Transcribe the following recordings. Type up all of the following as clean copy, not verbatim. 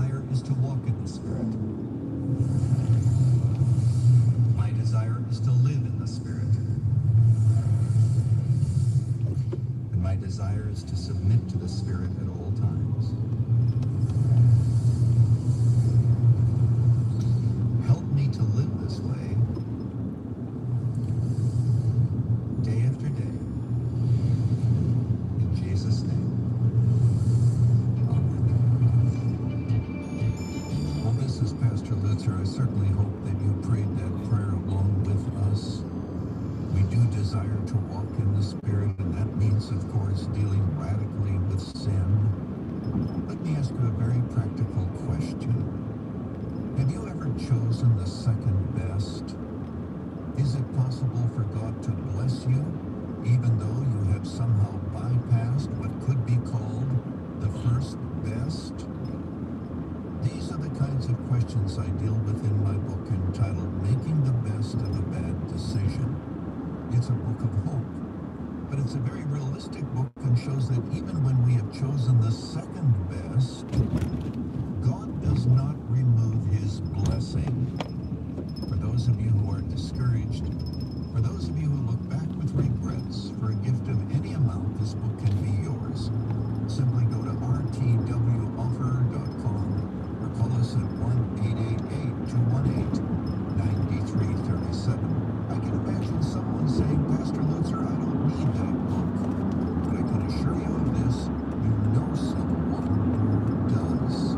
desire is to walk in the Spirit. My desire is to live in the Spirit. And my desire is to submit to the Spirit at all times. Help me to live this way day after day. In Jesus' name. Amen. Well, this is Pastor Lutzer. I certainly hope that you prayed that prayer along with us. We do desire to walk in the Spirit, and that means, of course, dealing radically with sin. Let me ask you a very practical question. Have you ever chosen the second best? Is it possible for God to bless you, even though you have somehow bypassed what could be called the first best? These are the kinds of questions I deal with in my book entitled Making the Best of a Bad Decision. It's a book of hope, but it's a very realistic book and shows that even when we have chosen the second best, God does not remove his blessing. For those of you who are discouraged, for those of you who look back with regrets, for a gift of any amount, this book can be yours. Simply go to rtwoffer.com or call us at 1-888-218-9337. I can imagine someone saying, Pastor Lutzer, I don't need that book. But I can assure you of this, you know someone who does.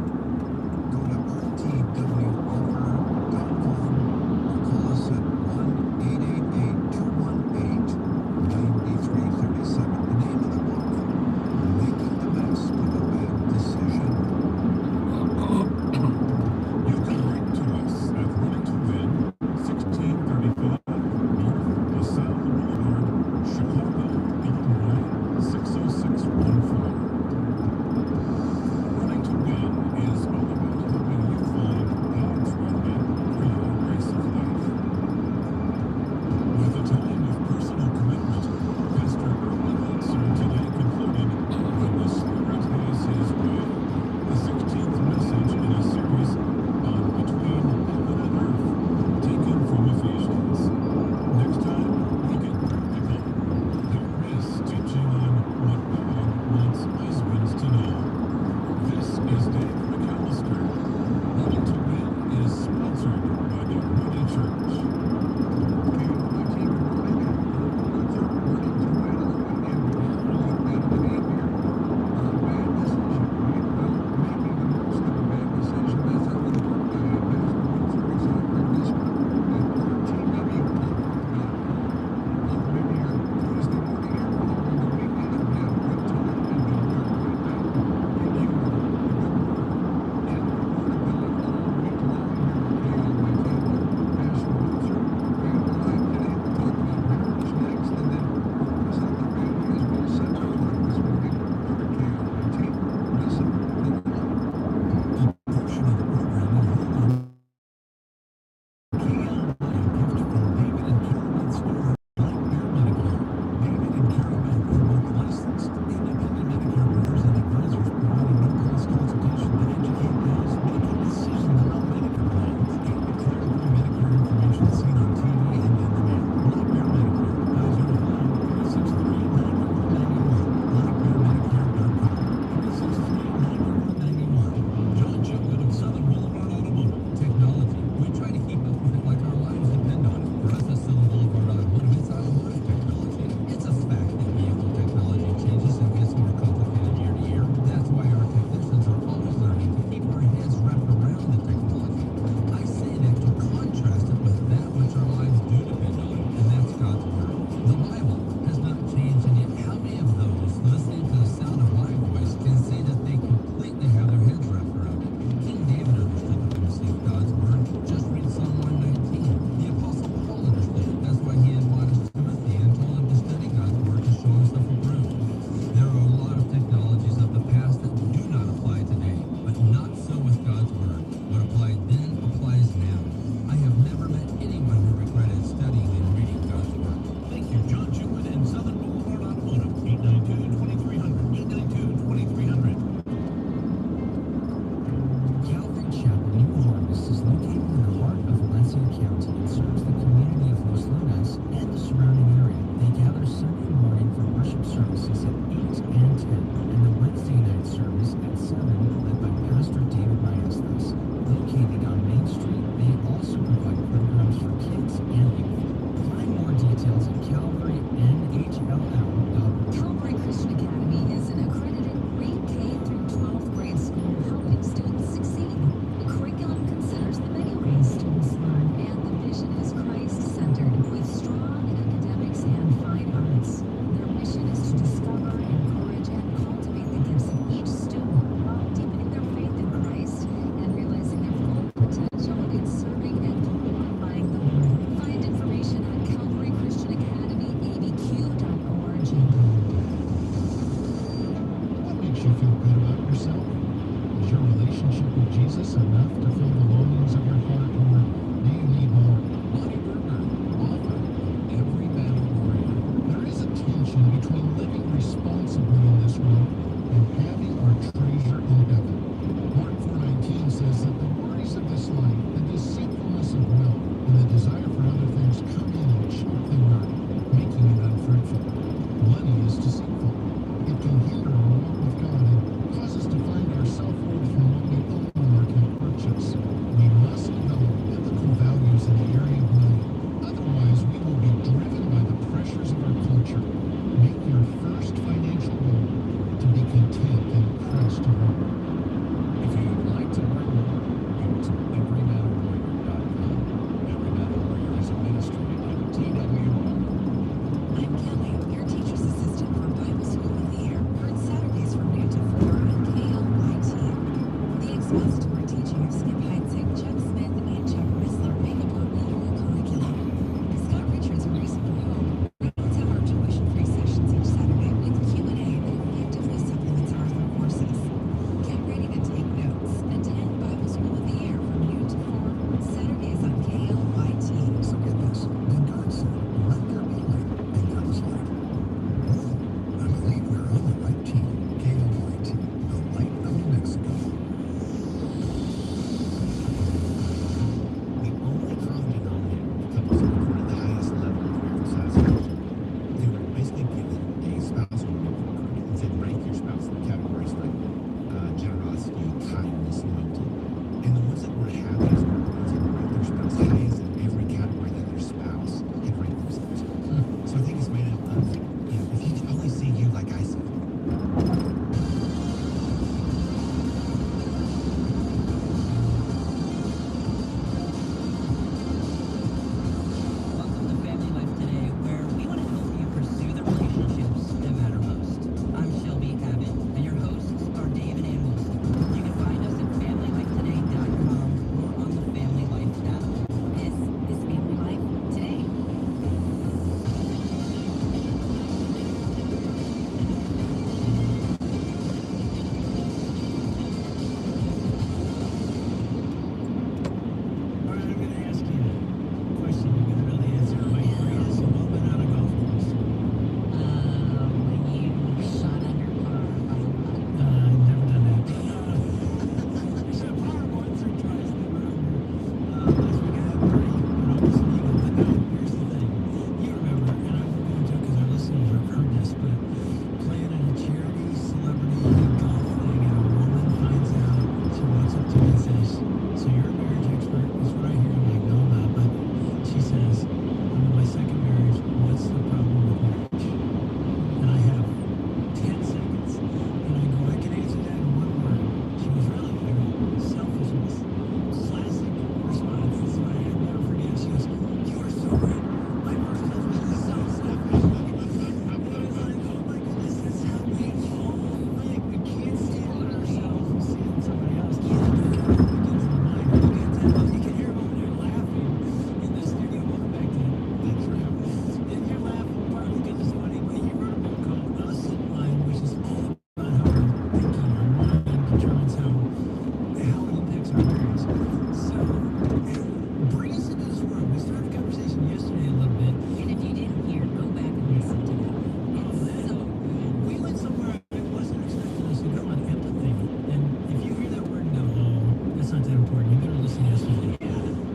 important. You better listen yesterday.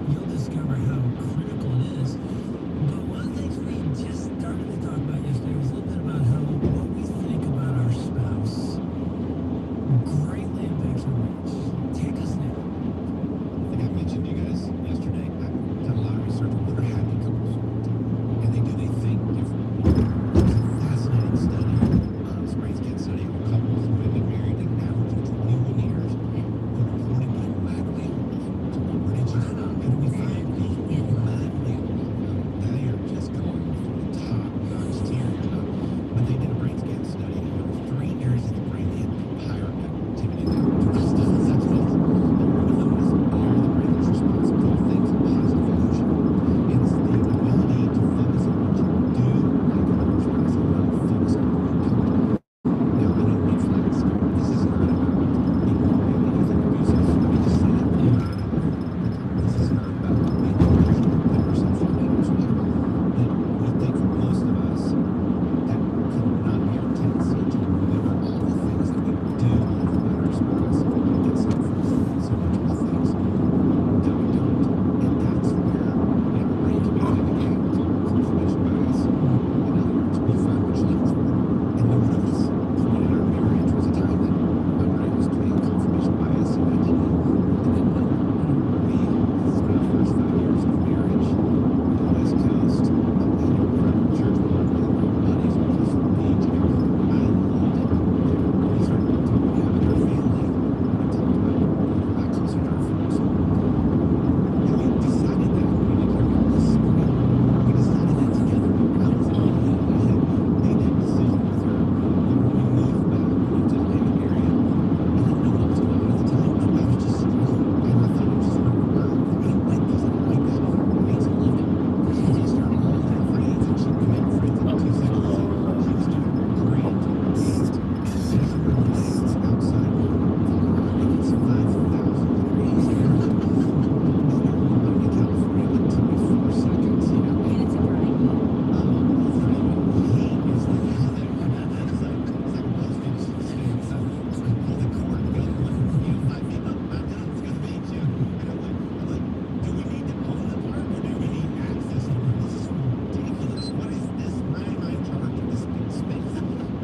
You'll discover how critical it is. But one of the things we just started to talk about yesterday was a little bit about how what we think about our spouse greatly impacts our marriage. Take us now. I think I mentioned to you guys yesterday, I've done a lot of research on what are happy couples. And they think different. There's a fascinating study, Sprague's Kid study on couples who have been married an average of 21 years who reported being madly in love. Where did you and we find being madly in love? They are just going from the top notch tier. But they did a brain scan study and there were 3 areas of the brain that had higher activity than others. Such as, and one of them is the area of the brain that's responsible for things of positive emotion. It's the ability to focus on what you do like about your spouse and not focus on what you don't. Now, I know red flags. This is not about being romantic and abusive. Let me just say that. This is not about being abusive. Put yourself on it as well. But we think for most of us, that could not be our tendency to remember all the things that we do love about our spouse and so forth. So much of the things that we don't. And that's where our brain can be having a confirmation bias. In other words, we find what you look for. And then one of us point in our marriage was a time that my brain was playing confirmation bias and I didn't know. This is my first 5 years of marriage on the West Coast. I had an incredible church home with great buddies all close to the beach. I loved it. We started talking about having our family. We talked about moving back closer to our folks. And we decided that we didn't hear about this. We decided that together. I was in London. I had made that decision with her. And when we moved back, we moved to the Atlanta area. I didn't know what was going on at the time, but I was just struggling. And I thought it was just where we were. I didn't like this. I didn't like that. Nancy loved it. She started calling her friends and she'd come in friends in 2 seconds. She was doing great. And as a relates outside Colorado, it's 5,000 degrees here. And everyone in California, it took me 4 seconds, you know. And it's a bright heat. Heat is the heaven. It's like most people stand up and pull the cord and go, you know, 5 feet up, not down, it's gonna beat you. And I'm like, do we need to own the park or do we need access to the park? This is ridiculous. What is this? Why am I in charge of this big space?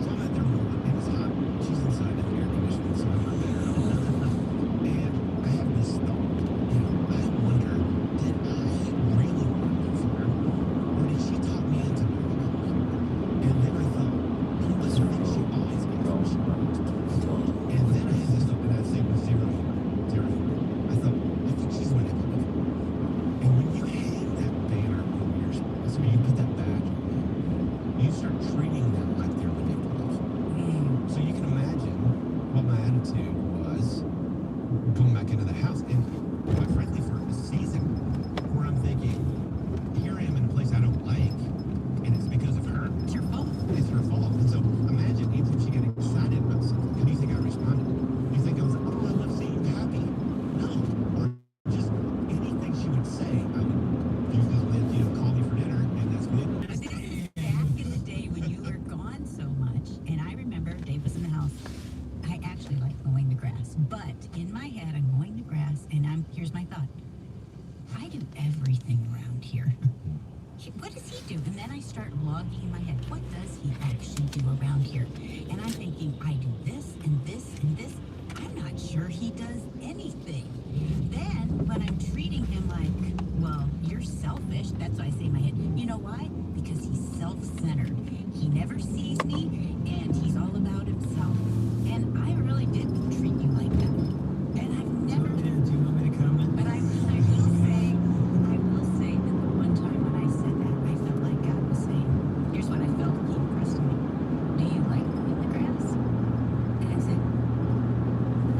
So I'm at their room and it's hot. She's inside in the air conditioning, so I'm not there. And I have this thought, you know, I wonder, did I really want to live here? Or did she talk me into moving up here? And then I thought, you know, those are things she always gets when she moved. And then I had this thought, and I'd say with zero humor. I thought, I think she's manipulative. And when you hang that banner over your spouse, or you put that badge on them, you start treating them like they're manipulative. So you can imagine what my attitude was going back into the house. And quite frankly, for a season where I'm thinking, here I am in a place I don't like, and it's because of her. It's your fault. It's her fault. And so imagine anytime she got excited about something, how do you think I responded? Do you think I was like, oh, I love seeing you happy? No. Or just anything she would say, I would use this with, you know, call me for dinner, and that's good. This is back in the day when you were gone so much, and I remember Dave was in the house. I actually like mowing the grass, but in my head, I'm mowing the grass, and here's my thought. I do everything around here. What does he do? And then I start logging in my head. What does he actually do around here? And I'm thinking, I do this and this and this. I'm not sure he does anything. Then when I'm treating him like, well, you're selfish, that's what I say in my head. You know why? Because he's self-centered. He never sees me, and he's all about himself. And I really did treat you like that. And I've never... Do you want me to comment? But I will say that the one time when I said that, I felt like God was saying, here's what I felt he impressed on me. Do you like mowing the grass? And I said,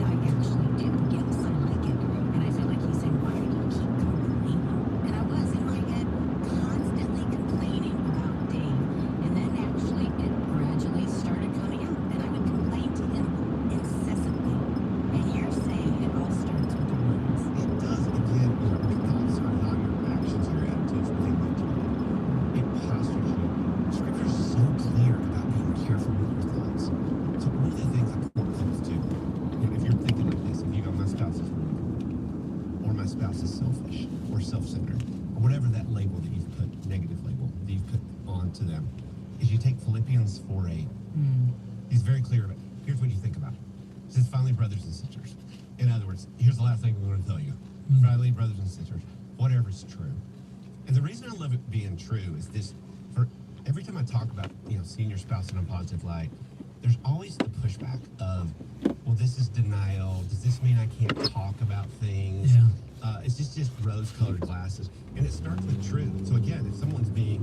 I actually do. Yes, I like it. And I felt like he's saying, why do you keep complaining? And I was in my head constantly complaining about Dave. And then actually it spouse is selfish or self-centered, or whatever that label that you've put, negative label that you've put onto them, is you take Philippians 4:8. He's very clear about it. Here's what you think about. He says, finally, brothers and sisters. In other words, here's the last thing I'm going to tell you. Finally, brothers and sisters, whatever's true. And the reason I love it being true is this: for every time I talk about, seeing your spouse in a positive light, there's always the pushback of, well, this is denial. Does this mean I can't talk about things? Yeah. It's just rose-colored glasses. And it starts with truth. So again, if someone's being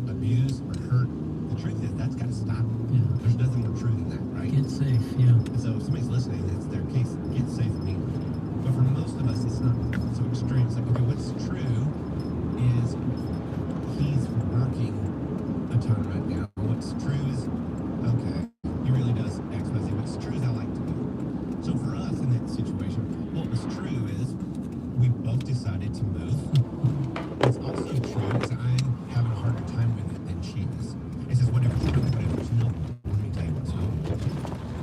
abused or hurt, the truth is that's got to stop. Yeah. There's nothing more true than that, right? Get safe, yeah. And so if somebody's listening, that's their case. Get safe from evil. But for most of us, it's not so extreme. It's like, okay, what's true is he's working a ton right now. What's true is, okay, he really does X, Y, Z. What's true is I like to do. So for us in that situation, what was true is we both decided to move. What's also true is I'm having a harder time with it than she is. It says whatever's true, whatever's noble. Let me tell you what's noble. We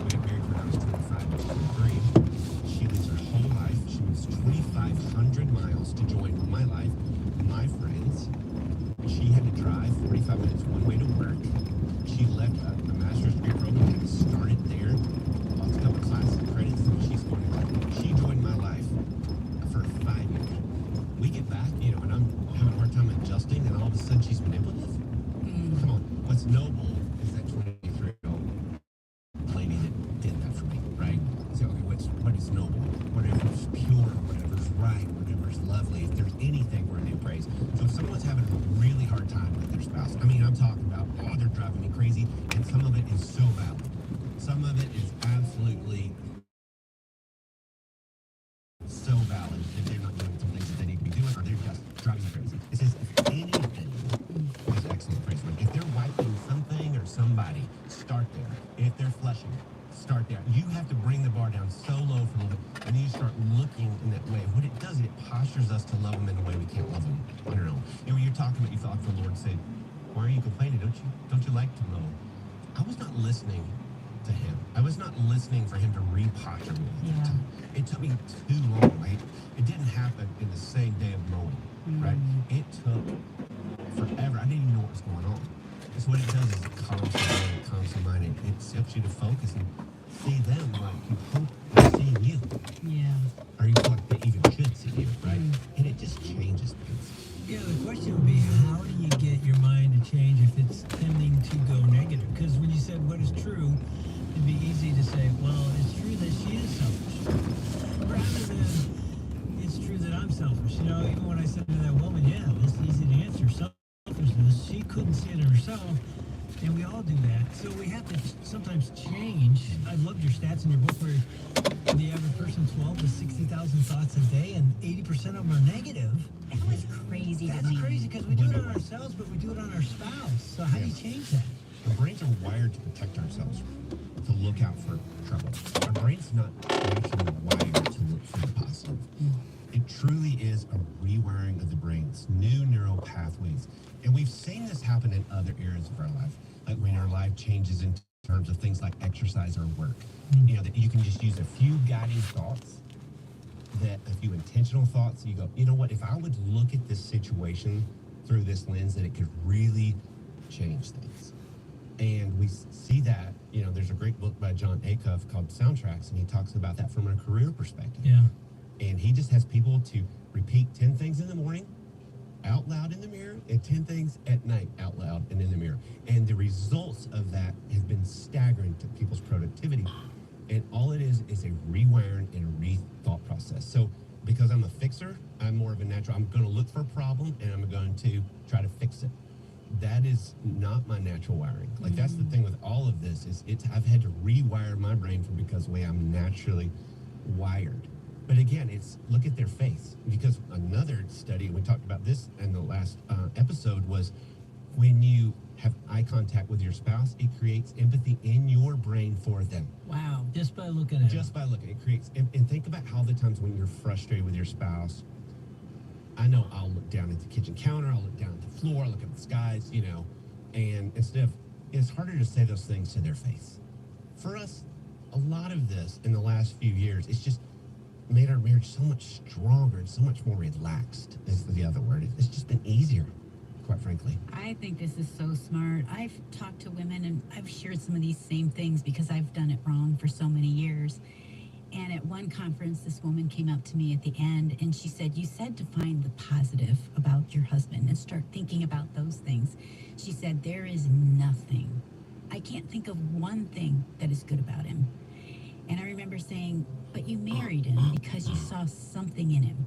got married when I was 25 and 23. She lives her whole life. She moves 2,500 miles to join my life, my friends. She had to drive 45 minutes one way to work. She left a master's degree program and started there. Lost a couple classes and credits, and she's going to college. She joined my life for 5 years. We get back, and I'm having a hard time adjusting, and all of a sudden she's manipulative. Come on, what's noble is that 23-year-old lady that did that for me, right? So, okay, what is noble? Whatever's pure, whatever's right, whatever's lovely. If there's anything worthy of praise. So if someone's having a really hard time with their spouse, I'm talking about, they're driving me crazy, and some of it is so valid. Some of it is absolutely so valid that they're not doing some things that they need to be doing, or they're just driving you crazy. It says, if anything is excellent praise. If they're wiping something or somebody, start there. If they're flushing, start there. You have to bring the bar down so low for a little bit, and then you start looking in that way. What it does is it postures us to love them in a way we can't love them on our own. When you're talking about, you thought the Lord said, why are you complaining? Don't you like to mow? I was not listening to him. I was not listening for him to reposture me. Yeah. It took me too long, right? It didn't happen in the same day of mowing, right? It took forever. I didn't even know what was going on. So what it does is it calms the brain, it calms the mind, and it helps you to focus and see them like you hope they're seeing you. Yeah. Or you feel like they even should see you, right? And it just changes things. Yeah, the question would be, how do you get your mind to change if it's tending to go negative? Because when you said what is true, it'd be easy to say, well, it's true that she is selfish. Rather than, it's true that I'm selfish. Even when I said to that woman, yeah, that's easy to answer. Selfishness, she couldn't see it herself, and we all do that. So we have to sometimes change. I loved your stats in your book where the average person 12 to 60,000 thoughts a day, and 80% of them are negative. That was crazy to That's me. crazy because we do it on ourselves, but we do it on our spouse. So how do you change that? Our brains are wired to protect ourselves, to look out for trouble. Our brain's not naturally wired to look for the positive. It truly is a rewiring of the brain. It's new neural pathways. And we've seen this happen in other areas of our life, like when our life changes in terms of things like exercise or work. That you can just use a few guiding thoughts, that a few intentional thoughts, you go, you know what, if I would look at this situation through this lens, that it could really change things. And we see that, there's a great book by John Acuff called Soundtracks, and he talks about that from a career perspective. Yeah. And he just has people to repeat 10 things in the morning out loud in the mirror, and 10 things at night out loud and in the mirror. And the results of that have been staggering to people's productivity. And all it is a rewiring and a re-thought process. So because I'm a fixer, I'm more of a natural. I'm going to look for a problem, and I'm going to try to fix it. That is not my natural wiring. Like, that's the thing with all of this, is I've had to rewire my brain because the way I'm naturally wired. But again, it's look at their face. Because another study, we talked about this in the last episode, was when you have eye contact with your spouse, it creates empathy in your brain for them. Wow. Just by looking at Just by looking, it creates, and think about how the times when you're frustrated with your spouse, I know I'll look down at the kitchen counter, I'll look down at the floor, look at the skies, and instead of, it's harder to say those things to their face. For us, a lot of this in the last few years, it's just made our marriage so much stronger and so much more relaxed is the other word. It's just been easier, quite frankly. I think this is so smart. I've talked to women and I've shared some of these same things because I've done it wrong for so many years. And at one conference, this woman came up to me at the end and she said, you said to find the positive about your husband and start thinking about those things. She said, there is nothing. I can't think of one thing that is good about him. And I remember saying, but you married him because you saw something in him.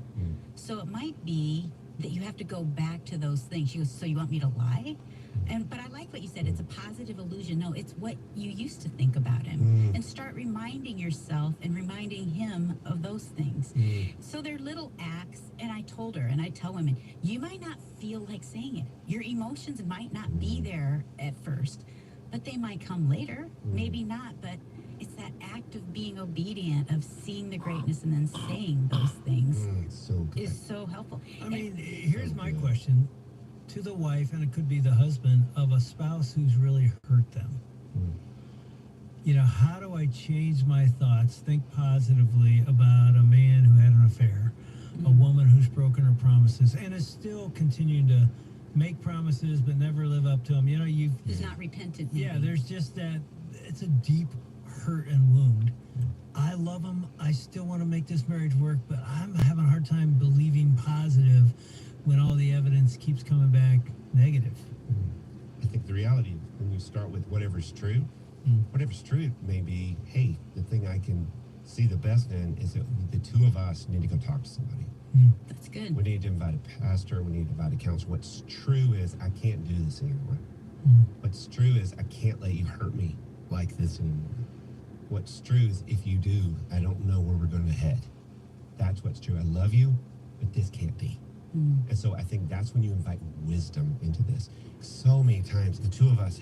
So it might be that you have to go back to those things. She goes, so you want me to lie? But I like what you said. It's a positive illusion. No, it's what you used to think about him. And start reminding yourself and reminding him of those things. So they're little acts. And I told her, and I tell women, you might not feel like saying it. Your emotions might not be there at first, but they might come later. Maybe not, but it's that act of being obedient, of seeing the greatness and then saying those things So good. is so helpful. I mean, here's my question to the wife, and it could be the husband, of a spouse who's really hurt them. You know, how do I change my thoughts, think positively about a man who had an affair, a woman who's broken her promises, and is still continuing to make promises but never live up to them? You know, Who's not repentant. Maybe. yeah, there's just that, it's a deep hurt and wound. I love him. I still want to make this marriage work, but I'm having a hard time believing positive when all the evidence keeps coming back negative. I think the reality, when you start with whatever's true, whatever's true may be, hey, the thing I can see the best in is that the two of us need to go talk to somebody. That's good. We need to invite a pastor. We need to invite a counselor. What's true is I can't do this anymore. What's true is I can't let you hurt me like this anymore. What's true is if you do, I don't know where we're going to head. That's what's true. I love you, but this can't be. And so I think that's when you invite wisdom into this. So many times, the two of us,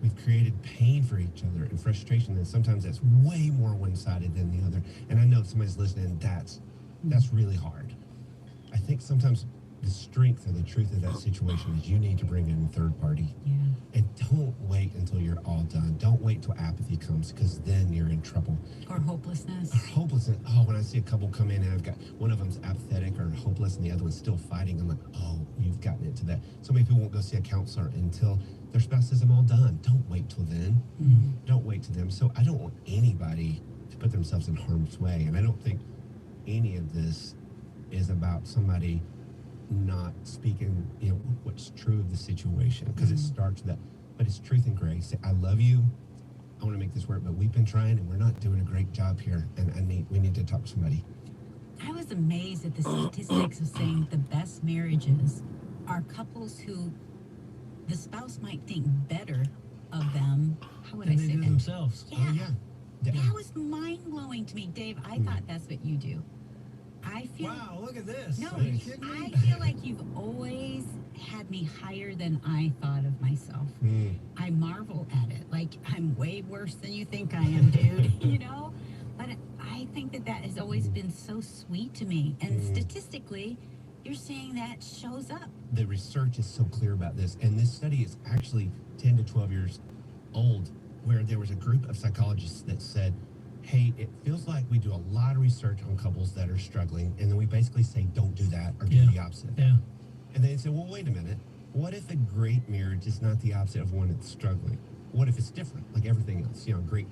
we've created pain for each other and frustration, and sometimes that's way more one-sided than the other. And I know if somebody's listening, that's really hard. I think sometimes the strength or the truth of that situation is you need to bring in a third party. Yeah. And don't wait until you're all done. Don't wait till apathy comes, because then you're in trouble. Or hopelessness. Hopelessness. Oh, when I see a couple come in and I've got one of them's apathetic or hopeless and the other one's still fighting, I'm like, oh, you've gotten into that. So many people won't go see a counselor until their spouse says, I'm all done. Don't wait till then. Don't wait till them. So I don't want anybody to put themselves in harm's way. And I don't think any of this is about somebody not speaking, you know, what's true of the situation, because it starts with that. But it's truth and grace. Say, I love you. I want to make this work, but we've been trying and we're not doing a great job here, and we need to talk to somebody. I was amazed at the statistics of saying the best marriages are couples who the spouse might think better of them. How would I And say they do that? themselves. Yeah. Oh yeah. That was mind-blowing to me, Dave. I thought that's what you do. I feel Wow, look at this. no, Are you kidding I me? feel like you've always had me higher than I thought of myself. I marvel at it. Like, I'm way worse than you think I am, dude, you know? But I think that has always been so sweet to me. And statistically, you're saying that shows up. The research is so clear about this, and this study is actually 10 to 12 years old, where there was a group of psychologists that said, hey, it feels like we do a lot of research on couples that are struggling, and then we basically say, don't do that or do the opposite. Yeah. And they said, well, wait a minute. What if a great marriage is not the opposite of one that's struggling? What if it's different, like everything else? You know, a great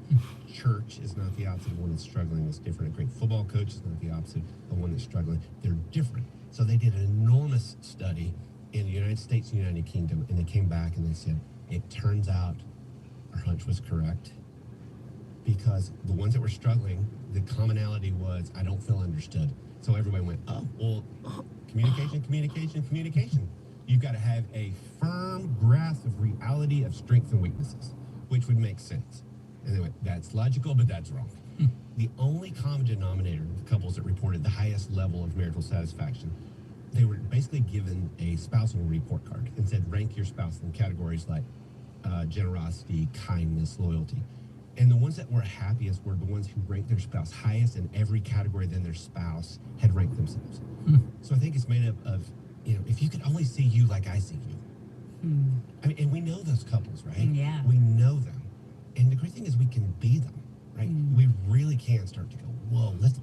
church is not the opposite of one that's struggling. It's different. A great football coach is not the opposite of one that's struggling. They're different. So they did an enormous study in the United States and United Kingdom, and they came back and they said, it turns out our hunch was correct. Because the ones that were struggling, the commonality was, I don't feel understood. So everybody went, oh, well, communication. You've got to have a firm grasp of reality of strengths and weaknesses, which would make sense. And they went, that's logical, but that's wrong. The only common denominator of the couples that reported the highest level of marital satisfaction, they were basically given a spousal report card and said, rank your spouse in categories like generosity, kindness, loyalty. And the ones that were happiest were the ones who ranked their spouse highest in every category than their spouse had ranked themselves. So I think it's made up of, you know, if you could only see you like I see you. I mean, and we know those couples, right? Yeah. We know them. And the great thing is we can be them. right? Mm. We really can start to go, whoa, let's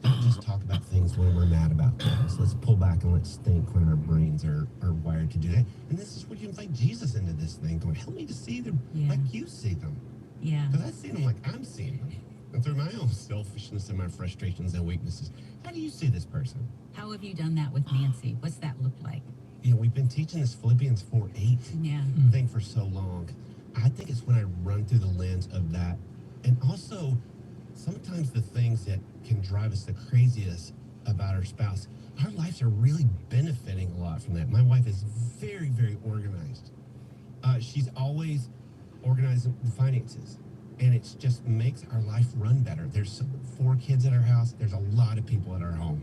not just talk about things when we're mad about things. Let's pull back and let's think when our brains are wired to do that. And this is where you invite Jesus into this thing, going, help me to see them Yeah. like you see them. Yeah. Because I see them like I'm seeing them. And through my own selfishness and my frustrations and weaknesses, how do you see this person? How have you done that with Nancy? What's that look like? You know, we've been teaching this Philippians 4:8 Yeah. thing for so long. I think it's when I run through the lens of that. And also, sometimes the things that can drive us the craziest about our spouse, our lives are really benefiting a lot from that. My wife is very, very organized. She's always organizing the finances. And it just makes our life run better. There's 4 kids at our house. There's a lot of people at our home.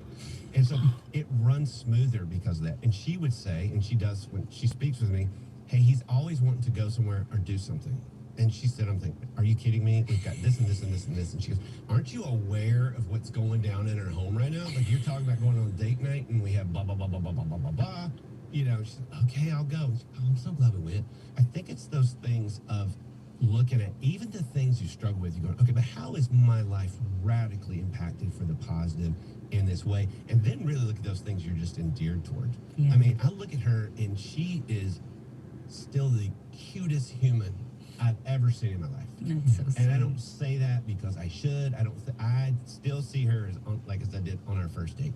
And so it runs smoother because of that. And she would say, and she does when she speaks with me, hey, he's always wanting to go somewhere or do something. And she said, I'm thinking, are you kidding me? We've got this and this and this and this. And she goes, aren't you aware of what's going down in our home right now? Like, you're talking about going on a date night and we have blah, blah, blah, blah, blah, blah, blah, blah, blah. You know, she said, okay, I'll go. Oh, I'm so glad we went. I think it's those things of looking at even the things you struggle with. You're going, okay, but how is my life radically impacted for the positive in this way? And then really look at those things you're just endeared toward. Yeah. I mean, I look at her and she is still the cutest human I've ever seen in my life. That's so sweet. And I don't say that because I should. I still see her as like as I did on our first date.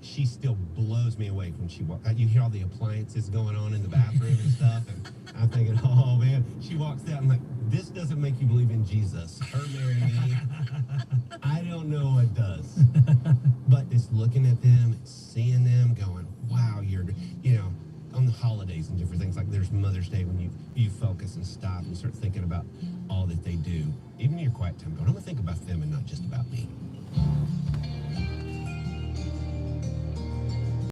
She still blows me away when she walks. You hear all the appliances going on in the bathroom and stuff, and I'm thinking, oh man. She walks out, I'm like, this doesn't make you believe in Jesus. Her marrying me, I don't know what does. But it's looking at them, seeing them, going, wow, you're, you know, on the holidays and different things, like there's Mother's Day when you focus and stop and start thinking about all that they do. Even in your quiet time, going, I'm gonna think about them and not just about me.